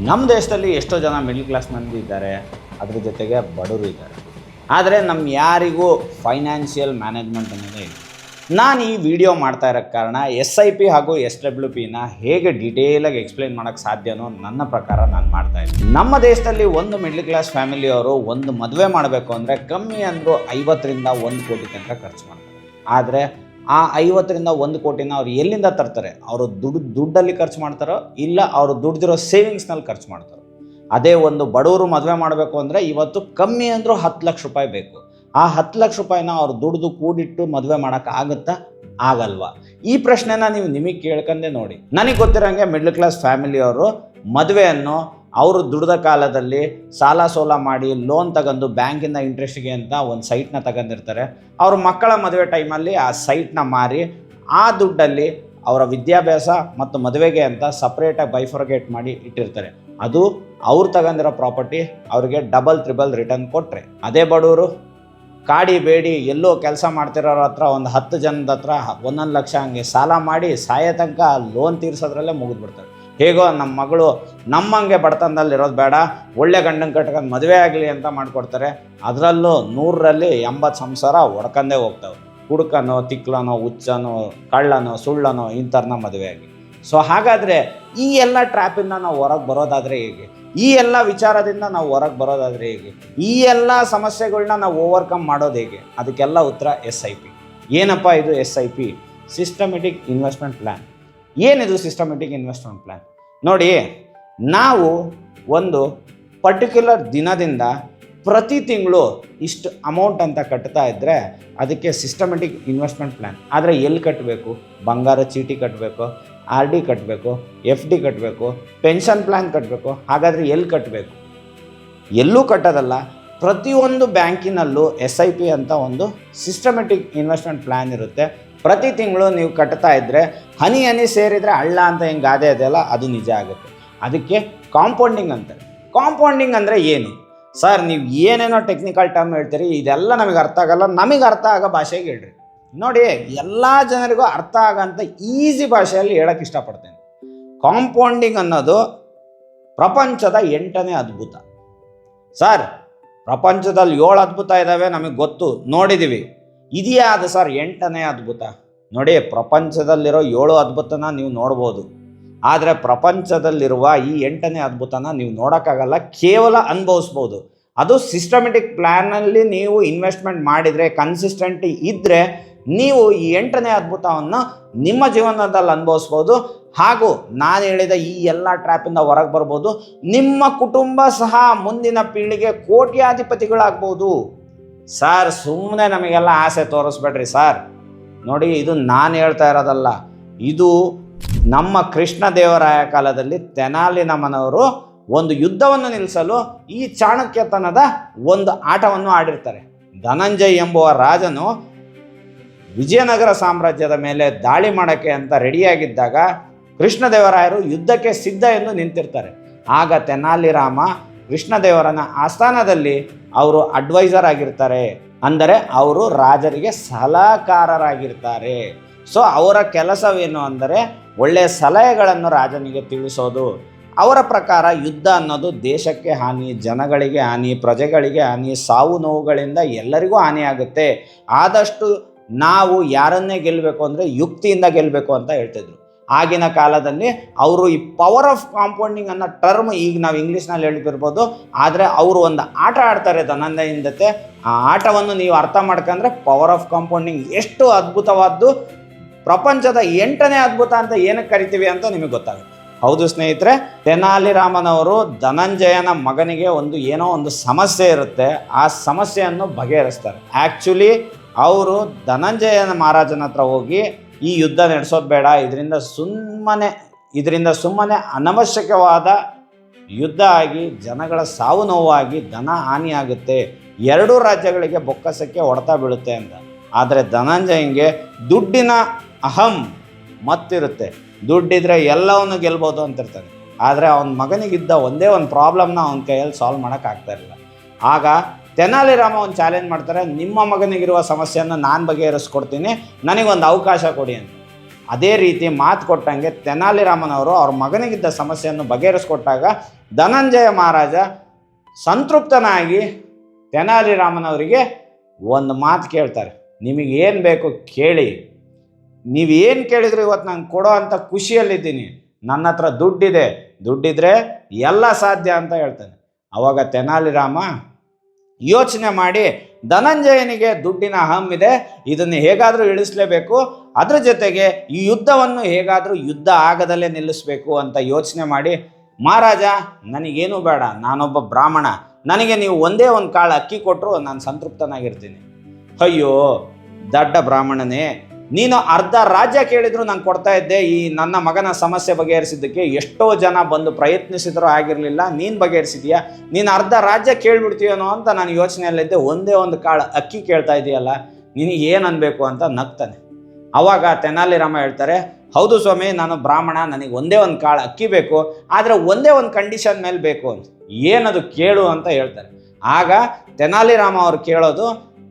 ನಮ್ಮ ದೇಶದಲ್ಲಿ ಎಷ್ಟೋ ಜನ ಮಿಡ್ಲ್ ಕ್ಲಾಸ್ ಮಂದಿ ಇದ್ದಾರೆ, ಅದ್ರ ಜೊತೆಗೆ ಬಡವರು ಇದ್ದಾರೆ. ಆದರೆ ನಮ್ಮ ಯಾರಿಗೂ ಫೈನಾನ್ಷಿಯಲ್ ಮ್ಯಾನೇಜ್ಮೆಂಟ್ ಅನ್ನೋದೇ ಇಲ್ಲ. ನಾನು ಈ ವಿಡಿಯೋ ಮಾಡ್ತಾ ಇರೋಕ್ಕೆ ಕಾರಣ SIP ಹಾಗೂ SWPನ ಹೇಗೆ ಡೀಟೇಲಾಗಿ ಎಕ್ಸ್ಪ್ಲೈನ್ ಮಾಡೋಕ್ಕೆ ಸಾಧ್ಯನೋ ನನ್ನ ಪ್ರಕಾರ ನಾನು ಮಾಡ್ತಾಯಿದ್ದೀನಿ. ನಮ್ಮ ದೇಶದಲ್ಲಿ ಒಂದು ಮಿಡ್ಲ್ ಕ್ಲಾಸ್ ಫ್ಯಾಮಿಲಿಯವರು ಒಂದು ಮದುವೆ ಮಾಡಬೇಕು ಅಂದರೆ ಕಮ್ಮಿ ಅಂದರೂ 50ರಿಂದ 1 ಕೋಟಿ ತನಕ ಖರ್ಚು ಮಾಡ್ತಾರೆ. ಆದರೆ ಆ 50ರಿಂದ 1 ಕೋಟಿನ ಅವ್ರು ಎಲ್ಲಿಂದ ತರ್ತಾರೆ? ಅವರು ದುಡ್ಡಲ್ಲಿ ಖರ್ಚು ಮಾಡ್ತಾರೋ ಇಲ್ಲ ಅವರು ದುಡ್ದಿರೋ ಸೇವಿಂಗ್ಸ್ನಲ್ಲಿ ಖರ್ಚು ಮಾಡ್ತಾರೋ? ಅದೇ ಒಂದು ಬಡವರು ಮದುವೆ ಮಾಡಬೇಕು ಅಂದರೆ ಇವತ್ತು ಕಮ್ಮಿ ಅಂದರೂ 10 ಲಕ್ಷ ರೂಪಾಯಿ ಬೇಕು. ಆ 10 ಲಕ್ಷ ರೂಪಾಯಿನ ಅವ್ರು ದುಡ್ದು ಕೂಡಿಟ್ಟು ಮದುವೆ ಮಾಡೋಕ್ಕಾಗುತ್ತಾ? ಆಗಲ್ವಾ? ಈ ಪ್ರಶ್ನೆನ ನೀವು ನಿಮಗೆ ಕೇಳ್ಕೊಂಡೆ ನೋಡಿ. ನನಗೆ ಗೊತ್ತಿರೋಂಗೆ ಮಿಡ್ಲ್ ಕ್ಲಾಸ್ ಫ್ಯಾಮಿಲಿಯವರು ಮದುವೆಯನ್ನು ಅವರು ದುಡ್ದ ಕಾಲದಲ್ಲಿ ಸಾಲ ಸೋಲ ಮಾಡಿ ಲೋನ್ ತಗೊಂಡು ಬ್ಯಾಂಕಿಂದ ಇಂಟ್ರೆಸ್ಟ್ಗೆ ಅಂತ ಒಂದು ಸೈಟ್ನ ತಗೊಂಡಿರ್ತಾರೆ. ಅವ್ರ ಮಕ್ಕಳ ಮದುವೆ ಟೈಮಲ್ಲಿ ಆ ಸೈಟ್ನ ಮಾರಿ ಆ ದುಡ್ಡಲ್ಲಿ ಅವರ ವಿದ್ಯಾಭ್ಯಾಸ ಮತ್ತು ಮದುವೆಗೆ ಅಂತ ಸಪ್ರೇಟಾಗಿ ಬೈಫರ್ಗೇಟ್ ಮಾಡಿ ಇಟ್ಟಿರ್ತಾರೆ. ಅದು ಅವ್ರು ತಗೊಂಡಿರೋ ಪ್ರಾಪರ್ಟಿ ಅವ್ರಿಗೆ ಡಬಲ್ ತ್ರಿಬಲ್ ರಿಟರ್ನ್ ಕೊಟ್ಟರೆ, ಅದೇ ಬಡವರು ಕಾಡಿ ಬೇಡಿ ಎಲ್ಲೋ ಕೆಲಸ ಮಾಡ್ತಿರೋರ ಹತ್ರ ಒಂದು 10 ಜನದ ಹತ್ರ 1 ಲಕ್ಷ ಹಂಗೆ ಸಾಲ ಮಾಡಿ ಸಾಯೋ ತನಕ ಲೋನ್ ತೀರ್ಸೋದ್ರಲ್ಲೇ ಮುಗಿದ್ಬಿಡ್ತಾರೆ. ಹೇಗೋ ನಮ್ಮ ಮಗಳು ನಮ್ಮಂಗೆ ಬಡತನದಲ್ಲಿರೋದು ಬೇಡ, ಒಳ್ಳೆ ಗಂಡನ ಕಟ್ಕೊಂಡು ಮದುವೆ ಆಗಲಿ ಅಂತ ಮಾಡಿಕೊಡ್ತಾರೆ. ಅದರಲ್ಲೂ 100ರಲ್ಲಿ 80 ಸಂಸಾರ ಹೊಡ್ಕೊಂಡೇ ಹೋಗ್ತವೆ. ಕುಡುಕನೋ ತಿಕ್ಲನೋ ಹುಚ್ಚನೋ ಕಳ್ಳನೋ ಸುಳ್ಳನೋ ಇಂಥವ್ರನ್ನ ಮದುವೆ ಆಗಿ. ಸೊ ಹಾಗಾದರೆ ಈ ಎಲ್ಲ ಟ್ರ್ಯಾಪಿಂದ ನಾವು ಹೊರಗೆ ಬರೋದಾದರೆ ಹೇಗೆ? ಈ ಎಲ್ಲ ವಿಚಾರದಿಂದ ನಾವು ಹೊರಗೆ ಬರೋದಾದರೆ ಹೇಗೆ? ಈ ಎಲ್ಲ ಸಮಸ್ಯೆಗಳನ್ನ ನಾವು ಓವರ್ಕಮ್ ಮಾಡೋದು ಹೇಗೆ? ಅದಕ್ಕೆಲ್ಲ ಉತ್ತರ SIP. ಏನಪ್ಪ ಇದು SIP? Systematic investment plan. ಏನಿದು ಸಿಸ್ಟಮೆಟಿಕ್ ಇನ್ವೆಸ್ಟ್ಮೆಂಟ್ ಪ್ಲ್ಯಾನ್? ನೋಡಿ, ನಾವು ಒಂದು ಪರ್ಟಿಕ್ಯುಲರ್ ದಿನದಿಂದ ಪ್ರತಿ ತಿಂಗಳು ಇಷ್ಟು ಅಮೌಂಟ್ ಅಂತ ಕಟ್ತಾ ಇದ್ದರೆ ಅದಕ್ಕೆ ಸಿಸ್ಟಮೆಟಿಕ್ ಇನ್ವೆಸ್ಟ್ಮೆಂಟ್ ಪ್ಲ್ಯಾನ್. ಆದರೆ ಎಲ್ಲಿ ಕಟ್ಟಬೇಕು? ಬಂಗಾರ ಚೀಟಿ ಕಟ್ಟಬೇಕು, RD ಕಟ್ಟಬೇಕು, FD ಕಟ್ಟಬೇಕು, ಪೆನ್ಷನ್ ಪ್ಲ್ಯಾನ್ ಕಟ್ಟಬೇಕು. ಹಾಗಾದರೆ ಎಲ್ಲಿ ಕಟ್ಟಬೇಕು? ಎಲ್ಲೂ ಕಟ್ಟೋದಲ್ಲ. ಪ್ರತಿಯೊಂದು ಬ್ಯಾಂಕಿನಲ್ಲೂ SIP ಅಂತ ಒಂದು ಸಿಸ್ಟಮೆಟಿಕ್ ಇನ್ವೆಸ್ಟ್ಮೆಂಟ್ ಪ್ಲ್ಯಾನ್ ಇರುತ್ತೆ. ಪ್ರತಿ ತಿಂಗಳು ನೀವು ಕಟ್ತಾ ಇದ್ದರೆ ಹನಿ ಹನಿ ಸೇರಿದರೆ ಹಳ್ಳ ಅಂತ ಹಿಂಗೆ ಗಾದೆ ಅದೆಲ್ಲ ಅದು ನಿಜ ಆಗುತ್ತೆ. ಅದಕ್ಕೆ ಕಾಂಪೌಂಡಿಂಗ್ ಅಂತಾರೆ. ಕಾಂಪೌಂಡಿಂಗ್ ಅಂದರೆ ಏನು? ಸರ್, ನೀವು ಏನೇನೋ ಟೆಕ್ನಿಕಲ್ ಟರ್ಮ್ ಹೇಳ್ತೀರಿ, ಇದೆಲ್ಲ ನಮಗೆ ಅರ್ಥ ಆಗಲ್ಲ. ನಮಗೆ ಅರ್ಥ ಆಗೋ ಭಾಷೆಗೆ ಹೇಳ್ರಿ. ನೋಡಿ, ಎಲ್ಲ ಜನರಿಗೂ ಅರ್ಥ ಆಗೋಂಥ ಈಸಿ ಭಾಷೆಯಲ್ಲಿ ಹೇಳೋಕ್ಕೆ ಇಷ್ಟಪಡ್ತೇನೆ. ಕಾಂಪೌಂಡಿಂಗ್ ಅನ್ನೋದು ಪ್ರಪಂಚದ 8ನೇ ಅದ್ಭುತ. ಸರ್, ಪ್ರಪಂಚದಲ್ಲಿ 7 ಅದ್ಭುತ ಇದ್ದಾವೆ, ನಮಗೆ ಗೊತ್ತು, ನೋಡಿದ್ದೀವಿ. ಇದೆಯಾ ಅದು ಸರ್ 8ನೇ ಅದ್ಭುತ? ನೋಡಿ, ಪ್ರಪಂಚದಲ್ಲಿರೋ 7 ಅದ್ಭುತನ ನೀವು ನೋಡ್ಬೋದು, ಆದರೆ ಪ್ರಪಂಚದಲ್ಲಿರುವ ಈ 8ನೇ ಅದ್ಭುತನ ನೀವು ನೋಡೋಕ್ಕಾಗಲ್ಲ, ಕೇವಲ ಅನುಭವಿಸ್ಬೋದು. ಅದು ಸಿಸ್ಟಮೆಟಿಕ್ ಪ್ಲ್ಯಾನಲ್ಲಿ ನೀವು ಇನ್ವೆಸ್ಟ್ಮೆಂಟ್ ಮಾಡಿದರೆ, ಕನ್ಸಿಸ್ಟೆಂಟ್ ಇದ್ದರೆ ನೀವು ಈ 8ನೇ ಅದ್ಭುತವನ್ನು ನಿಮ್ಮ ಜೀವನದಲ್ಲಿ ಅನುಭವಿಸ್ಬೋದು. ಹಾಗೂ ನಾನು ಹೇಳಿದ ಈ ಎಲ್ಲ ಟ್ರ್ಯಾಪಿಂದ ಹೊರಗೆ ಬರ್ಬೋದು. ನಿಮ್ಮ ಕುಟುಂಬ ಸಹ ಮುಂದಿನ ಪೀಳಿಗೆ ಕೋಟ್ಯಾಧಿಪತಿಗಳಾಗ್ಬೋದು. ಸರ್, ಸುಮ್ಮನೆ ನಮಗೆಲ್ಲ ಆಸೆ ತೋರಿಸ್ಬೇಡ್ರಿ ಸರ್. ನೋಡಿ, ಇದು ನಾನು ಹೇಳ್ತಾ ಇರೋದಲ್ಲ, ಇದು ನಮ್ಮ ಕೃಷ್ಣದೇವರಾಯ ಕಾಲದಲ್ಲಿ ತೆನಾಲಿರಾಮನವರು ಒಂದು ಯುದ್ಧವನ್ನು ನಿಲ್ಲಿಸಲು ಈ ಚಾಣಕ್ಯತನದ ಒಂದು ಆಟವನ್ನು ಆಡಿರ್ತಾರೆ. ಧನಂಜಯ್ ಎಂಬುವ ರಾಜನು ವಿಜಯನಗರ ಸಾಮ್ರಾಜ್ಯದ ಮೇಲೆ ದಾಳಿ ಮಾಡೋಕ್ಕೆ ಅಂತ ರೆಡಿಯಾಗಿದ್ದಾಗ ಕೃಷ್ಣದೇವರಾಯರು ಯುದ್ಧಕ್ಕೆ ಸಿದ್ಧ ಎಂದು ನಿಂತಿರ್ತಾರೆ. ಆಗ ತೆನಾಲಿರಾಮ ಕೃಷ್ಣದೇವರನ ಆಸ್ಥಾನದಲ್ಲಿ ಅವರು ಅಡ್ವೈಸರ್ ಆಗಿರ್ತಾರೆ. ಅಂದರೆ ಅವರು ರಾಜರಿಗೆ ಸಲಹಾಕಾರರಾಗಿರ್ತಾರೆ. ಸೊ ಅವರ ಕೆಲಸವೇನು ಅಂದರೆ ಒಳ್ಳೆಯ ಸಲಹೆಗಳನ್ನು ರಾಜನಿಗೆ ತಿಳಿಸೋದು. ಅವರ ಪ್ರಕಾರ ಯುದ್ಧ ಅನ್ನೋದು ದೇಶಕ್ಕೆ ಹಾನಿ, ಜನಗಳಿಗೆ ಹಾನಿ, ಪ್ರಜೆಗಳಿಗೆ ಹಾನಿ, ಸಾವು ನೋವುಗಳಿಂದ ಎಲ್ಲರಿಗೂ ಹಾನಿಯಾಗುತ್ತೆ. ಆದಷ್ಟು ನಾವು ಯಾರನ್ನೇ ಗೆಲ್ಲಬೇಕು ಅಂದರೆ ಯುಕ್ತಿಯಿಂದ ಗೆಲ್ಲಬೇಕು ಅಂತ ಹೇಳ್ತಿದ್ರು. ಆಗಿನ ಕಾಲದಲ್ಲಿ ಅವರು ಈ ಪವರ್ ಆಫ್ ಕಾಂಪೌಂಡಿಂಗ್ ಅನ್ನೋ ಟರ್ಮ್ ಈಗ ನಾವು ಇಂಗ್ಲೀಷ್ನಲ್ಲಿ ಹೇಳ್ತಿರ್ಬೋದು, ಆದರೆ ಅವರು ಒಂದು ಆಟ ಆಡ್ತಾರೆ ಧನಂಜಯನ ಜೊತೆ. ಆ ಆಟವನ್ನು ನೀವು ಅರ್ಥ ಮಾಡ್ಕೊಂಡ್ರೆ ಪವರ್ ಆಫ್ ಕಾಂಪೌಂಡಿಂಗ್ ಎಷ್ಟು ಅದ್ಭುತವಾದ್ದು, ಪ್ರಪಂಚದ 8ನೇ ಅದ್ಭುತ ಅಂತ ಏನಕ್ಕೆ ಕರಿತೀವಿ ಅಂತ ನಿಮಗೆ ಗೊತ್ತಾಗುತ್ತೆ. ಹೌದು ಸ್ನೇಹಿತರೆ, ತೆನಾಲಿರಾಮನವರು ಧನಂಜಯನ ಮಗನಿಗೆ ಏನೋ ಒಂದು ಸಮಸ್ಯೆ ಇರುತ್ತೆ, ಆ ಸಮಸ್ಯೆಯನ್ನು ಬಗೆಹರಿಸ್ತಾರೆ. ಆ್ಯಕ್ಚುಲಿ ಅವರು ಧನಂಜಯನ ಮಹಾರಾಜನ ಹತ್ರ ಹೋಗಿ ಈ ಯುದ್ಧ ನಡೆಸೋದು ಬೇಡ, ಇದರಿಂದ ಸುಮ್ಮನೆ ಅನವಶ್ಯಕವಾದ ಯುದ್ಧ ಆಗಿ ಜನಗಳ ಸಾವು ನೋವಾಗಿ ಧನ ಹಾನಿಯಾಗುತ್ತೆ, 2 ರಾಜ್ಯಗಳಿಗೆ ಬೊಕ್ಕಸಕ್ಕೆ ಹೊಡೆತ ಬೀಳುತ್ತೆ ಅಂತ. ಆದರೆ ಧನಂಜಯಂಗೆ ದುಡ್ಡಿನ ಅಹಂ ಮತ್ತಿರುತ್ತೆ. ದುಡ್ಡಿದ್ರೆ ಎಲ್ಲವನ್ನು ಗೆಲ್ಬೋದು ಅಂತಿರ್ತಾನೆ. ಆದರೆ ಅವನ ಮಗನಿಗಿದ್ದ ಒಂದೇ ಒಂದು ಪ್ರಾಬ್ಲಮ್ನ ಅವನ ಕೈಯಲ್ಲಿ ಸಾಲ್ವ್ ಮಾಡೋಕ್ಕಾಗ್ತಾ ಇರಲಿಲ್ಲ. ಆಗ ತೆನಾಲಿರಾಮ ಒಂದು ಚಾಲೆಂಜ್ ಮಾಡ್ತಾರೆ, ನಿಮ್ಮ ಮಗನಿಗಿರುವ ಸಮಸ್ಯೆಯನ್ನು ನಾನು ಬಗೆಹರಿಸ್ಕೊಡ್ತೀನಿ, ನನಗೊಂದು ಅವಕಾಶ ಕೊಡಿ ಅಂತ. ಅದೇ ರೀತಿ ಮಾತು ಕೊಟ್ಟಂಗೆ ತೆನಾಲಿರಾಮನವರು ಅವ್ರ ಮಗನಿಗಿದ್ದ ಸಮಸ್ಯೆಯನ್ನು ಬಗೆಹರಿಸ್ಕೊಟ್ಟಾಗ ಧನಂಜಯ ಮಹಾರಾಜ ಸಂತೃಪ್ತನಾಗಿ ತೆನಾಲಿರಾಮನವರಿಗೆ ಒಂದು ಮಾತು ಕೇಳ್ತಾರೆ, ನಿಮಗೇನು ಬೇಕು ಕೇಳಿ, ನೀವೇನು ಕೇಳಿದ್ರು ಇವತ್ತು ನಾನು ಕೊಡೋ ಅಂಥ ಖುಷಿಯಲ್ಲಿದ್ದೀನಿ, ನನ್ನ ಹತ್ರ ದುಡ್ಡಿದ್ರೆ ಎಲ್ಲ ಸಾಧ್ಯ ಅಂತ ಹೇಳ್ತಾನೆ. ಆವಾಗ ತೆನಾಲಿರಾಮ ಯೋಚನೆ ಮಾಡಿ ಧನಂಜಯನಿಗೆ ದುಡ್ಡಿನ ಅಹಂ ಇದೆ, ಇದನ್ನು ಹೇಗಾದರೂ ಇಳಿಸಲೇಬೇಕು, ಅದ್ರ ಜೊತೆಗೆ ಈ ಯುದ್ಧವನ್ನು ಹೇಗಾದರೂ ಯುದ್ಧ ಆಗದಲ್ಲೇ ನಿಲ್ಲಿಸಬೇಕು ಅಂತ ಯೋಚನೆ ಮಾಡಿ, ಮಹಾರಾಜ ನನಗೇನೂ ಬೇಡ, ನಾನೊಬ್ಬ ಬ್ರಾಹ್ಮಣ, ನನಗೆ ನೀವು ಒಂದೇ ಒಂದು ಕಾಳು ಅಕ್ಕಿ ಕೊಟ್ಟರು ನಾನು ಸಂತೃಪ್ತನಾಗಿರ್ತೀನಿ. ಅಯ್ಯೋ ದಡ್ಡ ಬ್ರಾಹ್ಮಣನೇ, ನೀನು ಅರ್ಧ ರಾಜ್ಯ ಕೇಳಿದ್ರು ನಾನು ಕೊಡ್ತಾ ಇದ್ದೆ, ಈ ನನ್ನ ಮಗನ ಸಮಸ್ಯೆ ಬಗೆಹರಿಸಿದ್ದಕ್ಕೆ ಎಷ್ಟೋ ಜನ ಬಂದು ಪ್ರಯತ್ನಿಸಿದರೂ ಆಗಿರಲಿಲ್ಲ, ನೀನು ಬಗೆಹರಿಸಿದೀಯಾ, ನೀನು ಅರ್ಧ ರಾಜ್ಯ ಕೇಳಿಬಿಡ್ತೀಯನೋ ಅಂತ ನಾನು ಯೋಚನೆಯಲ್ಲಿದ್ದೆ, ಒಂದೇ ಒಂದು ಕಾಳು ಅಕ್ಕಿ ಕೇಳ್ತಾ ಇದೆಯಲ್ಲ, ನಿನಗೆ ಏನು ಅನ್ಬೇಕು ಅಂತ ನಗ್ತಾನೆ. ಆವಾಗ ತೆನಾಲಿರಾಮ ಹೇಳ್ತಾರೆ, ಹೌದು ಸ್ವಾಮಿ, ನಾನು ಬ್ರಾಹ್ಮಣ, ನನಗೆ ಒಂದೇ ಒಂದು ಕಾಳು ಅಕ್ಕಿ ಬೇಕು, ಆದರೆ ಒಂದೇ ಒಂದು ಕಂಡೀಷನ್ ಮೇಲೆ ಬೇಕು ಅಂತ. ಏನದು ಕೇಳು ಅಂತ ಹೇಳ್ತಾರೆ. ಆಗ ತೆನಾಲಿರಾಮ ಅವ್ರು ಕೇಳೋದು,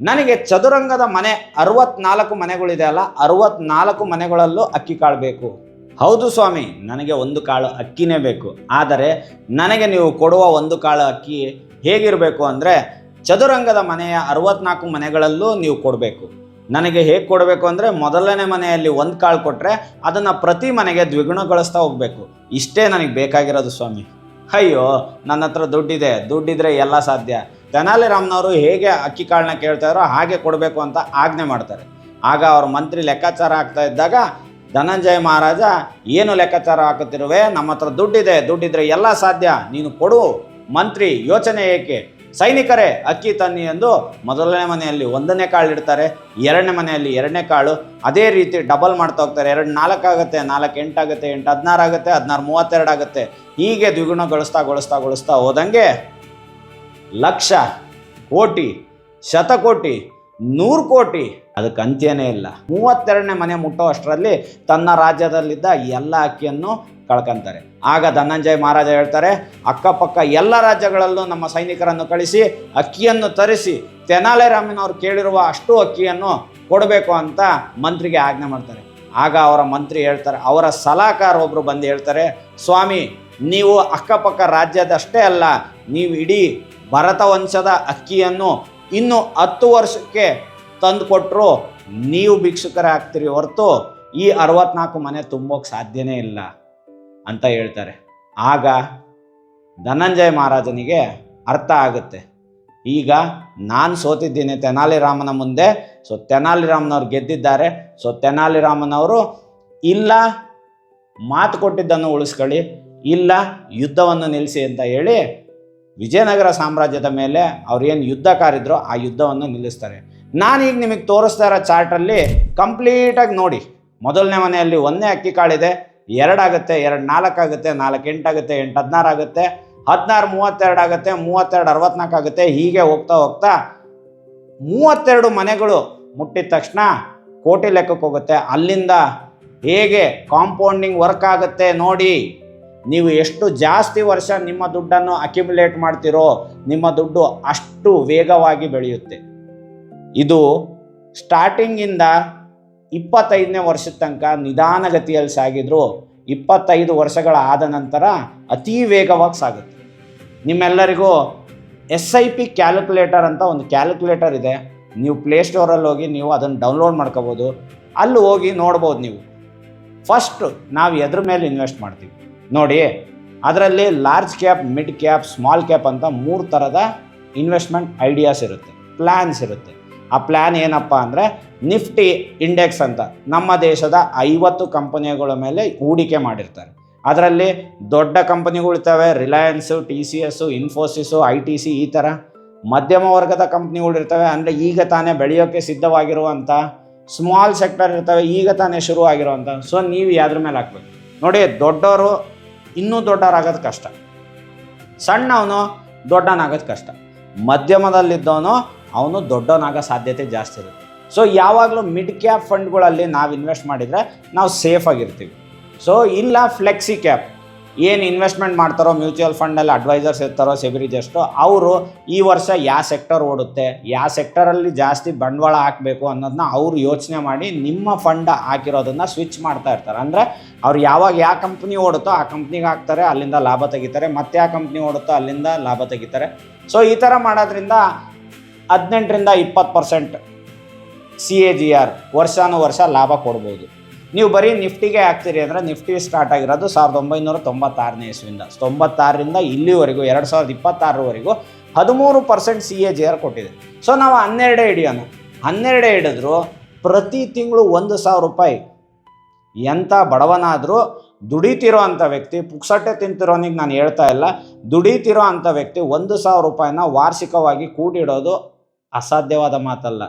ನನಗೆ ಚದುರಂಗದ ಮನೆ 64 ಮನೆಗಳಿದೆ ಅಲ್ಲ, 64 ಮನೆಗಳಲ್ಲೂ ಅಕ್ಕಿ ಕಾಳು ಬೇಕು. ಹೌದು ಸ್ವಾಮಿ, ನನಗೆ ಒಂದು ಕಾಳು ಅಕ್ಕಿನೇ ಬೇಕು, ಆದರೆ ನನಗೆ ನೀವು ಕೊಡುವ ಒಂದು ಕಾಳು ಅಕ್ಕಿ ಹೇಗಿರಬೇಕು ಅಂದರೆ ಚದುರಂಗದ ಮನೆಯ 64 ಮನೆಗಳಲ್ಲೂ ನೀವು ಕೊಡಬೇಕು. ನನಗೆ ಹೇಗೆ ಕೊಡಬೇಕು ಅಂದರೆ ಮೊದಲನೇ ಮನೆಯಲ್ಲಿ ಒಂದು ಕಾಳು ಕೊಟ್ಟರೆ ಅದನ್ನು ಪ್ರತಿ ಮನೆಗೆ ದ್ವಿಗುಣಗೊಳಿಸ್ತಾ ಹೋಗಬೇಕು. ಇಷ್ಟೇ ನನಗೆ ಬೇಕಾಗಿರೋದು ಸ್ವಾಮಿ. ಅಯ್ಯೋ ನನ್ನ ಹತ್ರ ದುಡ್ಡಿದ್ರೆ ಎಲ್ಲ ಸಾಧ್ಯ. ತೆನಾಲಿರಾಮನವರು ಹೇಗೆ ಅಕ್ಕಿ ಕಾಳನ್ನ ಕೇಳ್ತಾರೋ ಹಾಗೆ ಕೊಡಬೇಕು ಅಂತ ಆಜ್ಞೆ ಮಾಡ್ತಾರೆ. ಆಗ ಅವ್ರ ಮಂತ್ರಿ ಲೆಕ್ಕಾಚಾರ ಆಗ್ತಾ ಇದ್ದಾಗ ಧನಂಜಯ ಮಹಾರಾಜ, ಏನು ಲೆಕ್ಕಾಚಾರ ಹಾಕುತ್ತಿರುವೆ, ನಮ್ಮ ಹತ್ರ ದುಡ್ಡಿದ್ರೆ ಎಲ್ಲ ಸಾಧ್ಯ, ನೀನು ಕೊಡು ಮಂತ್ರಿ, ಯೋಚನೆ ಏಕೆ, ಸೈನಿಕರೇ ಅಕ್ಕಿ ತನ್ನಿ ಎಂದು ಮೊದಲನೇ ಮನೆಯಲ್ಲಿ 1ನೇ ಕಾಳು ಇಡ್ತಾರೆ, 2ನೇ ಮನೆಯಲ್ಲಿ 2ನೇ ಕಾಳು, ಅದೇ ರೀತಿ ಡಬಲ್ ಮಾಡ್ತಾ ಹೋಗ್ತಾರೆ. 2 4 ಆಗುತ್ತೆ, 4 8 ಆಗುತ್ತೆ, 8 16 ಆಗುತ್ತೆ, 16 32 ಆಗುತ್ತೆ. ಹೀಗೆ ದ್ವಿಗುಣಗೊಳಿಸ್ತಾ ಹೋದಂಗೆ ಲಕ್ಷ, ಕೋಟಿ, ಶತಕೋಟಿ, 100 ಕೋಟಿ, ಅದಕ್ಕೆ ಅಂತ್ಯನೇ ಇಲ್ಲ. 32ನೇ ಮನೆ ಮುಟ್ಟೋ ಅಷ್ಟರಲ್ಲಿ ತನ್ನ ರಾಜ್ಯದಲ್ಲಿದ್ದ ಎಲ್ಲ ಅಕ್ಕಿಯನ್ನು ಕಳ್ಕೊಂತಾರೆ. ಆಗ ಧನಂಜಯ ಮಹಾರಾಜ ಹೇಳ್ತಾರೆ, ಅಕ್ಕಪಕ್ಕ ಎಲ್ಲ ರಾಜ್ಯಗಳಲ್ಲೂ ನಮ್ಮ ಸೈನಿಕರನ್ನು ಕಳಿಸಿ ಅಕ್ಕಿಯನ್ನು ತರಿಸಿ ತೆನಾಲಿರಾಮನವ್ರು ಕೇಳಿರುವ ಅಷ್ಟು ಅಕ್ಕಿಯನ್ನು ಕೊಡಬೇಕು ಅಂತ ಮಂತ್ರಿಗೆ ಆಜ್ಞೆ ಮಾಡ್ತಾರೆ. ಆಗ ಅವರ ಮಂತ್ರಿ ಹೇಳ್ತಾರೆ, ಅವರ ಸಲಹೆಗಾರ ಒಬ್ಬರು ಬಂದು ಹೇಳ್ತಾರೆ, ಸ್ವಾಮಿ, ನೀವು ಅಕ್ಕಪಕ್ಕ ರಾಜ್ಯದಷ್ಟೇ ಅಲ್ಲ, ನೀವು ಇಡೀ ಭರತ ವಂಶದ ಅಕ್ಕಿಯನ್ನು ಇನ್ನು 10 ವರ್ಷಕ್ಕೆ ತಂದು ಕೊಟ್ಟರು ನೀವು ಭಿಕ್ಷುಕರೇ ಆಗ್ತೀರಿ ಹೊರತು ಈ 64 ಮನೆ ತುಂಬೋಕೆ ಸಾಧ್ಯನೇ ಇಲ್ಲ ಅಂತ ಹೇಳ್ತಾರೆ. ಆಗ ಧನಂಜಯ ಮಹಾರಾಜನಿಗೆ ಅರ್ಥ ಆಗುತ್ತೆ, ಈಗ ನಾನು ಸೋತಿದ್ದೀನಿ ತೆನಾಲಿರಾಮನ ಮುಂದೆ, ಸೊ ತೆನಾಲಿರಾಮನವ್ರು ಗೆದ್ದಿದ್ದಾರೆ, ಸೊ ತೆನಾಲಿರಾಮನವರು ಇಲ್ಲ ಮಾತು ಕೊಟ್ಟಿದ್ದನ್ನು ಉಳಿಸ್ಕೊಳ್ಳಿ, ಇಲ್ಲ ಯುದ್ಧವನ್ನು ನಿಲ್ಲಿಸಿ ಅಂತ ಹೇಳಿ ವಿಜಯನಗರ ಸಾಮ್ರಾಜ್ಯದ ಮೇಲೆ ಅವ್ರೇನು ಯುದ್ಧ ಕಾರಿದ್ರೋ ಆ ಯುದ್ಧವನ್ನು ನಿಲ್ಲಿಸ್ತಾರೆ. ನಾನೀಗ ನಿಮಗೆ ತೋರಿಸ್ತಾ ಇರೋ ಚಾರ್ಟಲ್ಲಿ ಕಂಪ್ಲೀಟಾಗಿ ನೋಡಿ, ಮೊದಲನೇ ಮನೆಯಲ್ಲಿ 1ನೇ ಅಕ್ಕಿ ಕಾಳಿದೆ, 2 ಆಗುತ್ತೆ, 2 4 ಆಗುತ್ತೆ, 4 8 ಆಗುತ್ತೆ, 8 16 ಆಗುತ್ತೆ, 16 32 ಆಗುತ್ತೆ, 32 64 ಆಗುತ್ತೆ. ಹೀಗೆ ಹೋಗ್ತಾ 32 ಮನೆಗಳು ಮುಟ್ಟಿದ ತಕ್ಷಣ ಕೋಟಿ ಲೆಕ್ಕಕ್ಕೆ ಹೋಗುತ್ತೆ. ಅಲ್ಲಿಂದ ಹೇಗೆ ಕಾಂಪೌಂಡಿಂಗ್ ವರ್ಕ್ ಆಗುತ್ತೆ ನೋಡಿ. ನೀವು ಎಷ್ಟು ಜಾಸ್ತಿ ವರ್ಷ ನಿಮ್ಮ ದುಡ್ಡನ್ನು ಅಕ್ಯುಮುಲೇಟ್ ಮಾಡ್ತೀರೋ ನಿಮ್ಮ ದುಡ್ಡು ಅಷ್ಟು ವೇಗವಾಗಿ ಬೆಳೆಯುತ್ತೆ. ಇದು ಸ್ಟಾರ್ಟಿಂಗಿಂದ 25ನೇ ವರ್ಷದ ತನಕ ನಿಧಾನಗತಿಯಲ್ಲಿ ಸಾಗಿದ್ರು 25 ವರ್ಷಗಳ ಆದ ನಂತರ ಅತೀ ವೇಗವಾಗಿ ಸಾಗುತ್ತೆ. ನಿಮ್ಮೆಲ್ಲರಿಗೂ SIP ಕ್ಯಾಲ್ಕುಲೇಟರ್ ಅಂತ ಒಂದು ಕ್ಯಾಲ್ಕುಲೇಟರ್ ಇದೆ, ನೀವು ಪ್ಲೇಸ್ಟೋರಲ್ಲಿ ಹೋಗಿ ನೀವು ಅದನ್ನು ಡೌನ್ಲೋಡ್ ಮಾಡ್ಕೋಬೋದು. ಅಲ್ಲಿ ಹೋಗಿ ನೋಡ್ಬೋದು. ನೀವು ಫಸ್ಟು ನಾವು ಎದ್ರ ಮೇಲೆ ಇನ್ವೆಸ್ಟ್ ಮಾಡ್ತೀವಿ ನೋಡಿ, ಅದರಲ್ಲಿ large cap, mid cap, small cap ಅಂತ 3 ಥರದ ಇನ್ವೆಸ್ಟ್ಮೆಂಟ್ ಐಡಿಯಾಸ್ ಇರುತ್ತೆ, ಪ್ಲ್ಯಾನ್ಸ್ ಇರುತ್ತೆ. ಆ ಪ್ಲ್ಯಾನ್ ಏನಪ್ಪ ಅಂದರೆ ನಿಫ್ಟಿ ಇಂಡೆಕ್ಸ್ ಅಂತ ನಮ್ಮ ದೇಶದ 50 ಕಂಪನಿಗಳ ಮೇಲೆ ಹೂಡಿಕೆ ಮಾಡಿರ್ತಾರೆ. ಅದರಲ್ಲಿ ದೊಡ್ಡ ಕಂಪನಿಗಳಿರ್ತವೆ, ರಿಲಯನ್ಸು, TCS, ಇನ್ಫೋಸಿಸು, ITC, ಈ ಥರ. ಮಧ್ಯಮ ವರ್ಗದ ಕಂಪ್ನಿಗಳಿರ್ತವೆ, ಅಂದರೆ ಈಗ ತಾನೇ ಬೆಳೆಯೋಕ್ಕೆ ಸಿದ್ಧವಾಗಿರುವಂಥ. ಸ್ಮಾಲ್ ಸೆಕ್ಟರ್ ಇರ್ತವೆ, ಈಗ ತಾನೇ ಶುರು ಆಗಿರುವಂಥ. ಸೊ ನೀವು ಯಾವ್ದ್ರ ಮೇಲೆ ಹಾಕ್ಬೇಕು ನೋಡಿ. ದೊಡ್ಡವರು ಇನ್ನೂ ದೊಡ್ಡವರಾಗೋದು ಕಷ್ಟ, ಸಣ್ಣವನು ದೊಡ್ಡವನಾಗೋದು ಕಷ್ಟ, ಮಧ್ಯಮದಲ್ಲಿದ್ದವನು ಅವನು ದೊಡ್ಡವನಾಗೋ ಸಾಧ್ಯತೆ ಜಾಸ್ತಿ ಇರುತ್ತೆ. ಸೊ ಯಾವಾಗಲೂ ಮಿಡ್ ಕ್ಯಾಪ್ ಫಂಡ್ಗಳಲ್ಲಿ ನಾವು ಇನ್ವೆಸ್ಟ್ ಮಾಡಿದರೆ ನಾವು ಸೇಫಾಗಿರ್ತೀವಿ. ಸೊ ಇಲ್ಲ ಫ್ಲೆಕ್ಸಿ ಕ್ಯಾಪ್, ಏನು ಇನ್ವೆಸ್ಟ್ಮೆಂಟ್ ಮಾಡ್ತಾರೋ ಮ್ಯೂಚುವಲ್ ಫಂಡಲ್ಲಿ ಅಡ್ವೈಸರ್ಸ್ ಇರ್ತಾರೋ ಸೆಕ್ಯೂರಿಟಿಸ್ಟು, ಅವರು ಈ ವರ್ಷ ಯಾವ ಸೆಕ್ಟರ್ ಓಡುತ್ತೆ, ಯಾವ ಸೆಕ್ಟರಲ್ಲಿ ಜಾಸ್ತಿ ಬಂಡವಾಳ ಹಾಕಬೇಕು ಅನ್ನೋದನ್ನ ಅವರು ಯೋಚನೆ ಮಾಡಿ ನಿಮ್ಮ ಫಂಡ್ ಹಾಕಿರೋದನ್ನು ಸ್ವಿಚ್ ಮಾಡ್ತಾ ಇರ್ತಾರೆ. ಅಂದರೆ ಅವ್ರು ಯಾವಾಗ ಯಾವ ಕಂಪ್ನಿ ಓಡುತ್ತೋ ಆ ಕಂಪ್ನಿಗೆ ಹಾಕ್ತಾರೆ, ಅಲ್ಲಿಂದ ಲಾಭ ತೆಗಿತಾರೆ, ಮತ್ತೆ ಯಾವ ಕಂಪ್ನಿ ಓಡುತ್ತೋ ಅಲ್ಲಿಂದ ಲಾಭ ತೆಗಿತಾರೆ. ಸೊ ಈ ಥರ ಮಾಡೋದ್ರಿಂದ 18ರಿಂದ 20% CAGR ವರ್ಷಾನುವರ್ಷ ಲಾಭ ಕೊಡ್ಬೋದು. ನೀವು ಬರೀ ನಿಫ್ಟಿಗೆ ಹಾಕ್ತೀರಿ ಅಂದರೆ ನಿಫ್ಟಿ ಸ್ಟಾರ್ಟ್ ಆಗಿರೋದು 1996ನೇ ಇಸ್ವಿಯಿಂದ, 96ರಿಂದ ಇಲ್ಲಿವರೆಗೂ 2026ರವರೆಗೂ 13% CAGR ಕೊಟ್ಟಿದೆ. ಸೊ ನಾವು 12 ಹಿಡಿಯೋಣ, 12 ಹಿಡಿದ್ರು ಪ್ರತಿ ತಿಂಗಳು 1,000 ರೂಪಾಯಿ. ಎಂಥ ಬಡವನಾದರೂ ದುಡಿತಿರೋ ಅಂಥ ವ್ಯಕ್ತಿ, ಪುಕ್ಸಟ್ಟೆ ತಿಂತಿರೋನಿಗೆ ನಾನು ಹೇಳ್ತಾ ಇಲ್ಲ, ದುಡಿತಿರೋ ಅಂಥ ವ್ಯಕ್ತಿ 1,000 ರೂಪಾಯಿನ ವಾರ್ಷಿಕವಾಗಿ ಕೂಡಿಡೋದು ಅಸಾಧ್ಯವಾದ ಮಾತಲ್ಲ.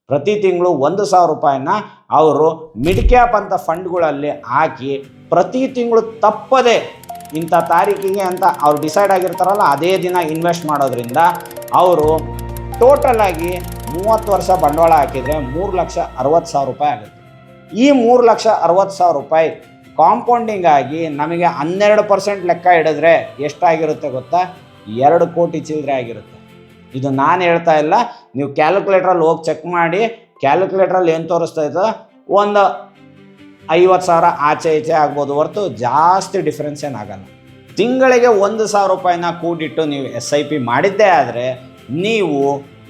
ಪ್ರತಿ ತಿಂಗಳು 1,000 ರೂಪಾಯಿನ ಅವರು ಮಿಡ್ ಕ್ಯಾಪ್ ಅಂತ ಫಂಡ್ಗಳಲ್ಲಿ ಹಾಕಿ ಪ್ರತಿ ತಿಂಗಳು ತಪ್ಪದೆ ಇಂಥ ತಾರೀಕಿಗೆ ಅಂತ ಅವ್ರು ಡಿಸೈಡ್ ಆಗಿರ್ತಾರಲ್ಲ ಅದೇ ದಿನ ಇನ್ವೆಸ್ಟ್ ಮಾಡೋದ್ರಿಂದ ಅವರು ಟೋಟಲಾಗಿ 30 ವರ್ಷ ಬಂಡವಾಳ ಹಾಕಿದರೆ 3,60,000 ರೂಪಾಯಿ ಆಗುತ್ತೆ. ಈ 3,60,000 ರೂಪಾಯಿ ಕಾಂಪೌಂಡಿಂಗ್ ಆಗಿ ನಮಗೆ 12% ಲೆಕ್ಕ ಹಿಡಿದ್ರೆ ಎಷ್ಟಾಗಿರುತ್ತೆ ಗೊತ್ತಾ? 2 ಕೋಟಿ ಚಿಲ್ಲರೆ ಆಗಿರುತ್ತೆ. ಇದು ನಾನು ಹೇಳ್ತಾ ಇಲ್ಲ, ನೀವು ಕ್ಯಾಲ್ಕುಲೇಟ್ರಲ್ಲಿ ಹೋಗಿ ಚೆಕ್ ಮಾಡಿ. ಕ್ಯಾಲ್ಕುಲೇಟ್ರಲ್ಲಿ ಏನು ತೋರಿಸ್ತಾ ಇದ್ದೋ ಒಂದು 50,000 ಆಚೆ ಈಚೆ ಆಗ್ಬೋದು ಹೊರತು ಜಾಸ್ತಿ ಡಿಫ್ರೆನ್ಸ್ ಏನಾಗಲ್ಲ. ತಿಂಗಳಿಗೆ 1,000 ರೂಪಾಯಿನ ಕೂಡಿಟ್ಟು ನೀವು SIP ಮಾಡಿದ್ದೇ ಆದರೆ ನೀವು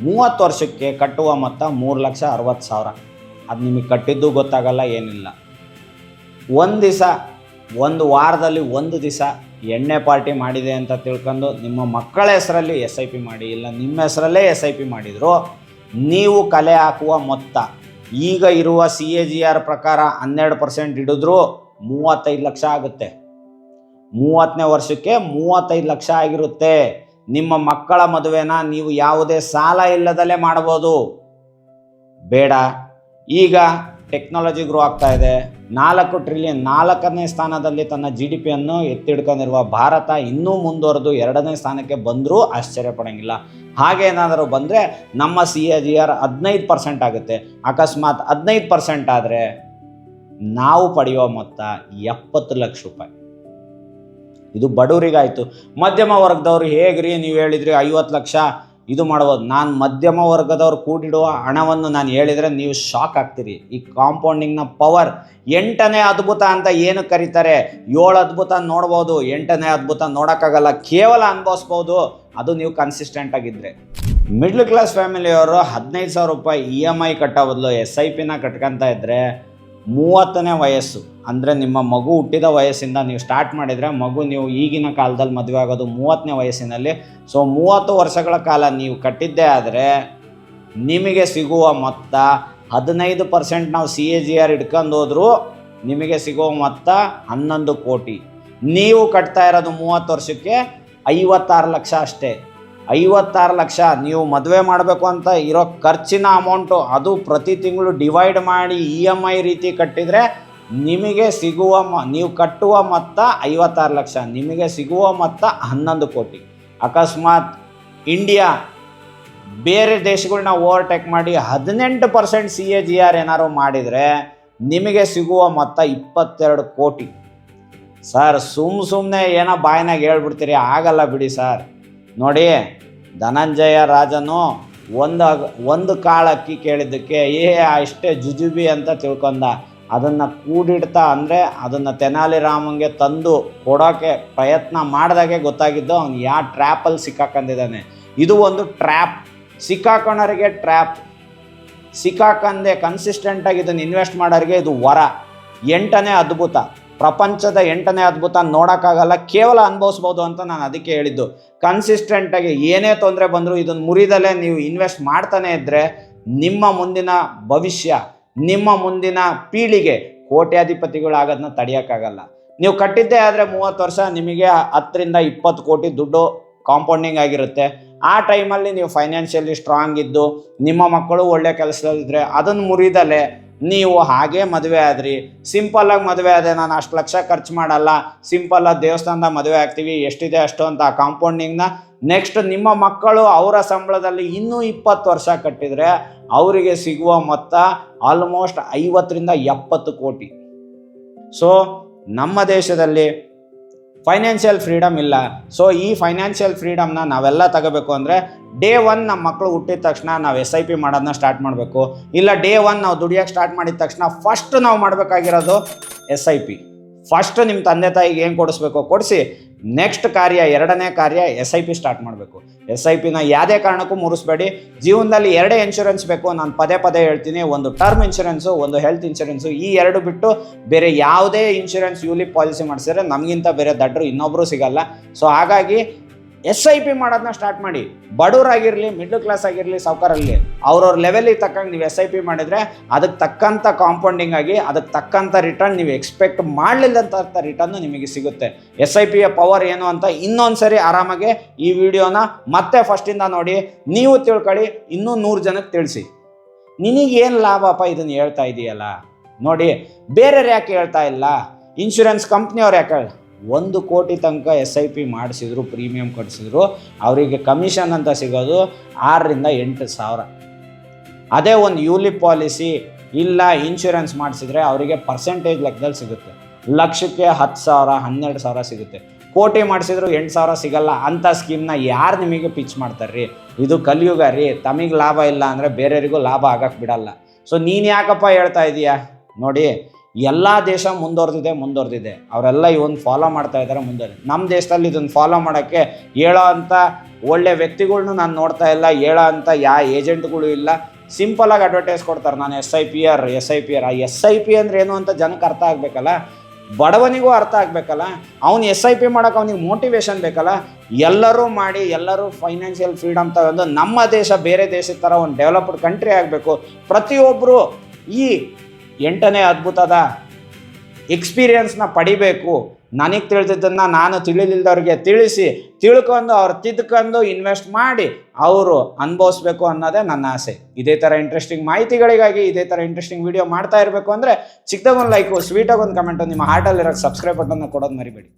30 ವರ್ಷಕ್ಕೆ ಕಟ್ಟುವ ಮೊತ್ತ 3,60,000. ಅದು ನಿಮಗೆ ಕಟ್ಟಿದ್ದು ಗೊತ್ತಾಗಲ್ಲ, ಏನಿಲ್ಲ. ಒಂದು ವಾರದಲ್ಲಿ 1 ದಿವಸ ಎಣ್ಣೆ ಪಾರ್ಟಿ ಮಾಡಿದೆ ಅಂತ ತಿಳ್ಕೊಂಡು ನಿಮ್ಮ ಮಕ್ಕಳ ಹೆಸರಲ್ಲಿ SIP ಮಾಡಿ, ಇಲ್ಲ ನಿಮ್ಮ ಹೆಸರಲ್ಲೇ SIP ಮಾಡಿದ್ರು, ನೀವು ಕಲೆ ಹಾಕುವ ಮೊತ್ತ ಈಗ ಇರುವ CAGR ಪ್ರಕಾರ 12% ಹಿಡಿದ್ರೂ 35 ಲಕ್ಷ ಆಗುತ್ತೆ. 30ನೇ ವರ್ಷಕ್ಕೆ 35 ಲಕ್ಷ ಆಗಿರುತ್ತೆ. ನಿಮ್ಮ ಮಕ್ಕಳ ಮದುವೆನ ನೀವು ಯಾವುದೇ ಸಾಲ ಇಲ್ಲದಲ್ಲೇ ಮಾಡ್ಬೋದು. ಬೇಡ, ಈಗ ಟೆಕ್ನಾಲಜಿ ಗ್ರೋ ಆಗ್ತಾ ಇದೆ. 4 ಟ್ರಿಲಿಯನ್, 4ನೇ ಸ್ಥಾನದಲ್ಲಿ ತನ್ನ GDPಯನ್ನು ಎತ್ತಿಡ್ಕೊಂಡಿರುವ ಭಾರತ ಇನ್ನೂ ಮುಂದುವರೆದು 2ನೇ ಸ್ಥಾನಕ್ಕೆ ಬಂದರೂ ಆಶ್ಚರ್ಯ ಪಡೋಂಗಿಲ್ಲ. ಹಾಗೇನಾದರೂ ಬಂದರೆ ನಮ್ಮ CAGR 15% ಆಗುತ್ತೆ. ಅಕಸ್ಮಾತ್ 15% ಆದರೆ ನಾವು ಪಡೆಯುವ ಮೊತ್ತ 70 ಲಕ್ಷ ರೂಪಾಯಿ. ಇದು ಬಡವರಿಗಾಯಿತು. ಮಧ್ಯಮ ವರ್ಗದವ್ರು ಹೇಗ್ರಿ ನೀವು ಹೇಳಿದ್ರಿ 50 ಲಕ್ಷ ಇದು ಮಾಡ್ಬೋದು. ನಾನು ಮಧ್ಯಮ ವರ್ಗದವ್ರು ಕೂಡಿಡುವ ಹಣವನ್ನು ನಾನು ಹೇಳಿದರೆ ನೀವು ಶಾಕ್ ಆಗ್ತೀರಿ. ಈ ಕಾಂಪೌಂಡಿಂಗ್ನ ಪವರ್ 8ನೇ ಅದ್ಭುತ ಅಂತ ಏನು ಕರೀತಾರೆ. 7 ಅದ್ಭುತ ನೋಡ್ಬೋದು, 8ನೇ ಅದ್ಭುತ ನೋಡೋಕ್ಕಾಗಲ್ಲ, ಕೇವಲ ಅನುಭವಿಸ್ಬೋದು. ಅದು ನೀವು ಕನ್ಸಿಸ್ಟೆಂಟ್ ಆಗಿದ್ದರೆ. ಮಿಡ್ಲ್ ಕ್ಲಾಸ್ ಫ್ಯಾಮಿಲಿಯವರು 15,000 ರೂಪಾಯಿ EMI ಕಟ್ಟೋ ಬದಲು SIPನ ಕಟ್ಕೊತಾ ಇದ್ದರೆ 30ನೇ ವಯಸ್ಸು ಅಂದರೆ ನಿಮ್ಮ ಮಗು ಹುಟ್ಟಿದ ವಯಸ್ಸಿಂದ ನೀವು ಸ್ಟಾರ್ಟ್ ಮಾಡಿದರೆ ಮಗು ನೀವು ಈಗಿನ ಕಾಲದಲ್ಲಿ ಮದುವೆ ಆಗೋದು 30ನೇ ವಯಸ್ಸಿನಲ್ಲಿ. ಸೊ 30 ವರ್ಷಗಳ ಕಾಲ ನೀವು ಕಟ್ಟಿದ್ದೇ ಆದರೆ ನಿಮಗೆ ಸಿಗುವ ಮೊತ್ತ 15% ನಾವು CAGR ಹಿಡ್ಕೊಂಡು ಹೋದರೂ ನಿಮಗೆ ಸಿಗುವ ಮೊತ್ತ 11 ಕೋಟಿ. ನೀವು ಕಟ್ತಾ ಇರೋದು 30 ವರ್ಷಕ್ಕೆ 56 ಲಕ್ಷ ಅಷ್ಟೇ. 56 ಲಕ್ಷ ನೀವು ಮದುವೆ ಮಾಡಬೇಕು ಅಂತ ಇರೋ ಖರ್ಚಿನ ಅಮೌಂಟು, ಅದು ಪ್ರತಿ ತಿಂಗಳು ಡಿವೈಡ್ ಮಾಡಿ EMI ರೀತಿ ಕಟ್ಟಿದರೆ ನಿಮಗೆ ಸಿಗುವ ನೀವು ಕಟ್ಟುವ ಮೊತ್ತ 56 ಲಕ್ಷ, ನಿಮಗೆ ಸಿಗುವ ಮೊತ್ತ 11 ಕೋಟಿ. ಅಕಸ್ಮಾತ್ ಇಂಡಿಯಾ ಬೇರೆ ದೇಶಗಳನ್ನ ಓವರ್ಟೇಕ್ ಮಾಡಿ 18% CAGR ಏನಾದ್ರು ಮಾಡಿದರೆ ನಿಮಗೆ ಸಿಗುವ ಮೊತ್ತ 22 ಕೋಟಿ. ಸರ್ ಸುಮ್ಮನೆ ಏನೋ ಬಾಯಿನಾಗ ಹೇಳ್ಬಿಡ್ತೀರಿ, ಆಗಲ್ಲ ಬಿಡಿ ಸರ್. ನೋಡಿ, ಧನಂಜಯ ರಾಜನು ಒಂದು ಕಾಳು ಅಕ್ಕಿ ಕೇಳಿದ್ದಕ್ಕೆ ಅಷ್ಟೇ ಜುಜುಬಿ ಅಂತ ತಿಳ್ಕೊಂಡ. ಅದನ್ನು ಕೂಡಿಡ್ತಾ ಅಂದರೆ ಅದನ್ನು ತೆನಾಲಿ ರಾಮಂಗೆ ತಂದು ಕೊಡೋಕ್ಕೆ ಪ್ರಯತ್ನ ಮಾಡಿದಾಗೆ ಗೊತ್ತಾಗಿದ್ದು ಅವ್ನು ಯಾವ ಟ್ರ್ಯಾಪಲ್ಲಿ ಸಿಕ್ಕಾಕೊಂಡಿದ್ದಾನೆ. ಇದು ಒಂದು ಟ್ರ್ಯಾಪ್. ಸಿಕ್ಕಾಕೋಣರಿಗೆ ಟ್ರ್ಯಾಪ್, ಸಿಕ್ಕಾಕಂದೆ ಕನ್ಸಿಸ್ಟೆಂಟಾಗಿ ಇದನ್ನು ಇನ್ವೆಸ್ಟ್ ಮಾಡೋರಿಗೆ ಇದು ವರ. 8ನೇ ಅದ್ಭುತ, ಪ್ರಪಂಚದ 8ನೇ ಅದ್ಭುತ ನೋಡೋಕ್ಕಾಗಲ್ಲ, ಕೇವಲ ಅನುಭವಿಸ್ಬೋದು ಅಂತ ನಾನು ಅದಕ್ಕೆ ಹೇಳಿದ್ದು. ಕನ್ಸಿಸ್ಟೆಂಟಾಗಿ ಏನೇ ತೊಂದರೆ ಬಂದರೂ ಇದನ್ನು ಮುರಿದಲ್ಲೇ ನೀವು ಇನ್ವೆಸ್ಟ್ ಮಾಡ್ತಾನೆ ಇದ್ದರೆ ನಿಮ್ಮ ಮುಂದಿನ ಭವಿಷ್ಯ, ನಿಮ್ಮ ಮುಂದಿನ ಪೀಳಿಗೆ ಕೋಟ್ಯಾಧಿಪತಿಗಳಾಗೋದನ್ನ ತಡೆಯೋಕ್ಕಾಗಲ್ಲ. ನೀವು ಕಟ್ಟಿದ್ದೇ ಆದರೆ 30 ವರ್ಷ ನಿಮಗೆ 10ರಿಂದ 20 ಕೋಟಿ ದುಡ್ಡು ಕಾಂಪೌಂಡಿಂಗ್ ಆಗಿರುತ್ತೆ. ಆ ಟೈಮಲ್ಲಿ ನೀವು ಫೈನಾನ್ಷಿಯಲಿ ಸ್ಟ್ರಾಂಗ್ ಇದ್ದು ನಿಮ್ಮ ಮಕ್ಕಳು ಒಳ್ಳೆ ಕೆಲಸದಲ್ಲಿದ್ದರೆ ಅದನ್ನು ಮುರಿದಲ್ಲೇ ನೀವು ಹಾಗೇ ಮದುವೆ ಆದ್ರಿ. ಸಿಂಪಲ್ಲಾಗಿ ಮದುವೆ ಆದ್ರೆ ನಾನು 10 ಲಕ್ಷ ಖರ್ಚು ಮಾಡಲ್ಲ, ಸಿಂಪಲ್ಲಾಗಿ ದೇವಸ್ಥಾನದ ಮದುವೆ ಆಗ್ತೀವಿ, ಎಷ್ಟಿದೆ ಅಷ್ಟು ಅಂತ ಆ ಕಾಂಪೌಂಡಿಂಗ್ನ ನೆಕ್ಸ್ಟ್ ನಿಮ್ಮ ಮಕ್ಕಳು ಅವರ ಸಂಬಳದಲ್ಲಿ ಇನ್ನೂ 20 ವರ್ಷ ಕಟ್ಟಿದರೆ ಅವರಿಗೆ ಸಿಗುವ ಮೊತ್ತ ಆಲ್ಮೋಸ್ಟ್ 50ರಿಂದ 70 ಕೋಟಿ. ಸೊ ನಮ್ಮ ದೇಶದಲ್ಲಿ ಫೈನಾನ್ಷಿಯಲ್ ಫ್ರೀಡಮ್ ಇಲ್ಲ. ಸೊ ಈ ಫೈನಾನ್ಷಿಯಲ್ ಫ್ರೀಡಮ್ನ ನಾವೆಲ್ಲ ತಗೋಬೇಕು ಅಂದರೆ ಡೇ 1 ನಮ್ಮ ಮಕ್ಕಳು ಹುಟ್ಟಿದ ತಕ್ಷಣ ನಾವು SIP ಮಾಡೋದನ್ನ ಸ್ಟಾರ್ಟ್ ಮಾಡಬೇಕು. ಇಲ್ಲ ಡೇ 1 ನಾವು ದುಡಿಯೋಕ್ಕೆ ಸ್ಟಾರ್ಟ್ ಮಾಡಿದ ತಕ್ಷಣ ಫಸ್ಟ್ ನಾವು ಮಾಡಬೇಕಾಗಿರೋದು SIP. ಫಸ್ಟ್ ನಿಮ್ಮ ತಂದೆ ತಾಯಿಗೆ ಏನು ಕೊಡಿಸ್ಬೇಕು ಕೊಡಿಸಿ, ನೆಕ್ಸ್ಟ್ ಕಾರ್ಯ, ಎರಡನೇ ಕಾರ್ಯ SIP ಸ್ಟಾರ್ಟ್ ಮಾಡಬೇಕು. SIPನ ಯಾವುದೇ ಕಾರಣಕ್ಕೂ ಮುರಿಸ್ಬೇಡಿ. ಜೀವನದಲ್ಲಿ 2 ಇನ್ಶೂರೆನ್ಸ್ ಬೇಕು, ನಾನು ಪದೇ ಪದೇ ಹೇಳ್ತೀನಿ. ಒಂದು ಟರ್ಮ್ ಇನ್ಶೂರೆನ್ಸು, ಒಂದು ಹೆಲ್ತ್ ಇನ್ಶೂರೆನ್ಸು. ಈ 2 ಬಿಟ್ಟು ಬೇರೆ ಯಾವುದೇ ಇನ್ಶೂರೆನ್ಸ್ ಯೂಲಿಪ್ ಪಾಲಿಸಿ ಮಾಡಿಸಿದ್ರೆ ನಮಗಿಂತ ಬೇರೆ ದಡ್ಡರು ಇನ್ನೊಬ್ಬರು ಸಿಗಲ್ಲ. ಸೊ ಹಾಗಾಗಿ SIP ಮಾಡೋದನ್ನ ಸ್ಟಾರ್ಟ್ ಮಾಡಿ. ಬಡವರಾಗಿರಲಿ, ಮಿಡ್ಲ್ ಕ್ಲಾಸ್ ಆಗಿರಲಿ, ಸಾವುಕಾರಲ್ಲಿ ಅವ್ರವ್ರ ಲೆವೆಲಿಗೆ ತಕ್ಕಂಗೆ ನೀವು SIP ಮಾಡಿದರೆ ಅದಕ್ಕೆ ತಕ್ಕಂಥ ಕಾಂಪೌಂಡಿಂಗ್ ಆಗಿ ಅದಕ್ಕೆ ತಕ್ಕಂಥ ರಿಟರ್ನ್ ನೀವು ಎಕ್ಸ್ಪೆಕ್ಟ್ ಮಾಡಲಿಲ್ಲಂಥ ರಿಟರ್ನು ನಿಮಗೆ ಸಿಗುತ್ತೆ. SIPಯ ಪವರ್ ಏನು ಅಂತ ಇನ್ನೊಂದು ಸರಿ ಆರಾಮಾಗಿ ಈ ವಿಡಿಯೋನ ಮತ್ತೆ ಫಸ್ಟಿಂದ ನೋಡಿ, ನೀವು ತಿಳ್ಕೊಳ್ಳಿ, ಇನ್ನೂ 100 ಜನಕ್ಕೆ ತಿಳಿಸಿ. ನಿನಗೇನು ಲಾಭಪ್ಪ ಇದನ್ನು ಹೇಳ್ತಾ ಇದೆಯಲ್ಲ ನೋಡಿ, ಬೇರೆಯವ್ರು ಯಾಕೆ ಹೇಳ್ತಾ ಇಲ್ಲ, ಇನ್ಶೂರೆನ್ಸ್ ಕಂಪ್ನಿಯವ್ರು ಯಾಕೆ 1 ಕೋಟಿ ತನಕ SIP ಮಾಡಿಸಿದ್ರು, ಪ್ರೀಮಿಯಂ ಕಟ್ಟಿಸಿದ್ರು, ಅವರಿಗೆ ಕಮಿಷನ್ ಅಂತ ಸಿಗೋದು 6ರಿಂದ 8 ಸಾವಿರ. ಅದೇ ಒಂದು ಯೂಲಿಪ್ ಪಾಲಿಸಿ ಇಲ್ಲ ಇನ್ಶೂರೆನ್ಸ್ ಮಾಡಿಸಿದ್ರೆ ಅವರಿಗೆ ಪರ್ಸೆಂಟೇಜ್ ಲೆಕ್ಕದಲ್ಲಿ ಸಿಗುತ್ತೆ. ಲಕ್ಷಕ್ಕೆ 10 ಸಾವಿರ 12 ಸಾವಿರ ಸಿಗುತ್ತೆ. ಕೋಟಿ ಮಾಡಿಸಿದ್ರು 8 ಸಾವಿರ ಸಿಗಲ್ಲ. ಅಂಥ ಸ್ಕೀಮ್ನ ಯಾರು ನಿಮಗೆ ಪಿಚ್ ಮಾಡ್ತಾರೆ ರೀ? ಇದು ಕಲಿಯುಗ ರೀ. ತಮಗೆ ಲಾಭ ಇಲ್ಲ ಅಂದರೆ ಬೇರೆಯವರಿಗೂ ಲಾಭ ಆಗಕ್ಕೆ ಬಿಡಲ್ಲ. ಸೊ ನೀನು ಯಾಕಪ್ಪ ಹೇಳ್ತಾ ಇದೀಯಾ? ನೋಡಿ, ಎಲ್ಲ ದೇಶ ಮುಂದುವರೆದಿದೆ. ಅವರೆಲ್ಲ ಇವನ್ನ ಫಾಲೋ ಮಾಡ್ತಾ ಇದ್ದಾರೆ, ಮುಂದುವರೆದಿದೆ. ನಮ್ಮ ದೇಶದಲ್ಲಿ ಇದನ್ನು ಫಾಲೋ ಮಾಡೋಕ್ಕೆ ಹೇಳೋ ಅಂಥ ಒಳ್ಳೆ ವ್ಯಕ್ತಿಗಳ್ನು ನಾನು ನೋಡ್ತಾ ಇಲ್ಲ, ಹೇಳೋ ಅಂಥ ಏಜೆಂಟ್ಗಳು ಇಲ್ಲ. ಸಿಂಪಲಾಗಿ ಅಡ್ವರ್ಟೈಸ್ ಕೊಡ್ತಾರೆ, ನಾನು SIP ಆ SIP ಅಂದರೆ ಏನು ಅಂತ ಜನಕ್ಕೆ ಅರ್ಥ ಆಗಬೇಕಲ್ಲ, ಬಡವನಿಗೂ ಅರ್ಥ ಆಗಬೇಕಲ್ಲ. ಅವ್ನು SIP ಮಾಡೋಕೆ ಅವನಿಗೆ ಮೋಟಿವೇಶನ್ ಬೇಕಲ್ಲ. ಎಲ್ಲರೂ ಮಾಡಿ, ಎಲ್ಲರೂ ಫೈನಾನ್ಷಿಯಲ್ ಫ್ರೀಡಮ್ ತಗೊಂಡು ನಮ್ಮ ದೇಶ ಬೇರೆ ದೇಶದ ಥರ ಒಂದು ಡೆವಲಪ್ಡ್ ಕಂಟ್ರಿ ಆಗಬೇಕು. ಪ್ರತಿಯೊಬ್ಬರು ಈ 8ನೇ ಅದ್ಭುತದ ಎಕ್ಸ್ಪೀರಿಯನ್ಸ್ನ ಪಡಿಬೇಕು. ನನಗೆ ತಿಳಿದಿದ್ದನ್ನು ನಾನು ತಿಳಿಲಿಲ್ದವ್ರಿಗೆ ತಿಳಿಸಿ, ತಿಳ್ಕೊಂಡು ಅವ್ರು ತಿದ್ಕೊಂಡು ಇನ್ವೆಸ್ಟ್ ಮಾಡಿ ಅವರು ಅನುಭವಿಸ್ಬೇಕು ಅನ್ನೋದೇ ನನ್ನ ಆಸೆ. ಇದೇ ಥರ ಇಂಟ್ರೆಸ್ಟಿಂಗ್ ಮಾಹಿತಿಗಳಿಗಾಗಿ ಇದೇ ಥರ ಇಂಟ್ರೆಸ್ಟಿಂಗ್ ವಿಡಿಯೋ ಮಾಡ್ತಾ ಇರಬೇಕು ಅಂದರೆ ಚಿಕ್ಕದಾಗೊಂದು ಲೈಕು, ಸ್ವೀಟಾಗಿ ಒಂದು ಕಮೆಂಟು, ನಿಮ್ಮ ಹಾರ್ಟಲ್ಲಿರೋ ಸಬ್ಸ್ಕ್ರೈಬ್ ಬಟನ್ನ ಕೊಡೋದು ಮರಿಬೇಡಿ.